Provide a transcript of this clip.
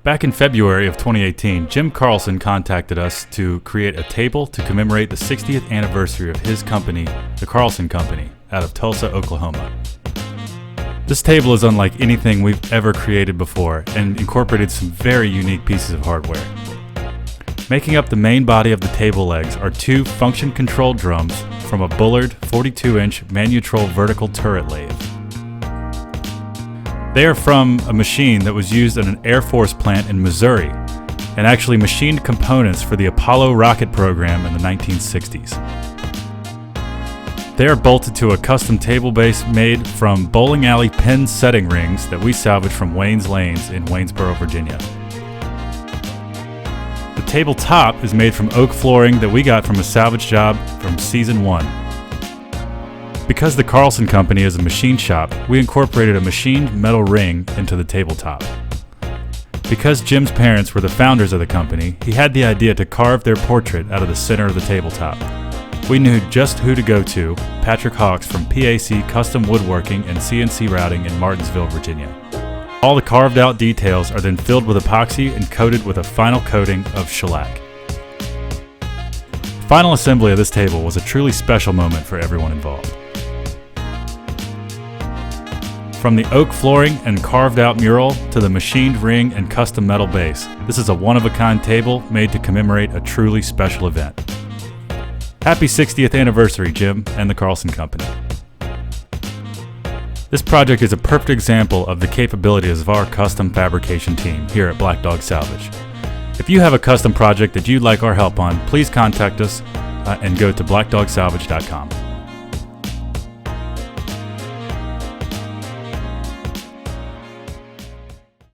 Back in February of 2018, Jim Carlson contacted us to create a table to commemorate the 60th anniversary of his company, the Carlson Company, out of Tulsa, Oklahoma. This table is unlike anything we've ever created before and incorporated some very unique pieces of hardware. Making up the main body of the table legs are two function-controlled drums from a Bullard 42-inch Vertical Vertical Turret Lathe. They are from a machine that was used in an Air Force plant in Missouri and actually machined components for the Apollo rocket program in the 1960s. They are bolted to a custom table base made from bowling alley pin setting rings that we salvaged from Wayne's Lanes in Waynesboro, Virginia. The table top is made from oak flooring that we got from a salvage job from season 1. Because the Carlson Company is a machine shop, we incorporated a machined metal ring into the tabletop. Because Jim's parents were the founders of the company, he had the idea to carve their portrait out of the center of the tabletop. We knew just who to go to, Patrick Hawks from PAC Custom Woodworking and CNC Routing in Martinsville, Virginia. All the carved out details are then filled with epoxy and coated with a final coating of shellac. The final assembly of this table was a truly special moment for everyone involved. From the oak flooring and carved out mural to the machined ring and custom metal base, this is a one-of-a-kind table made to commemorate a truly special event. Happy 60th anniversary, Jim and the Carlson Company. This project is a perfect example of the capabilities of our custom fabrication team here at Black Dog Salvage. If you have a custom project that you'd like our help on, please contact us and go to blackdogsalvage.com.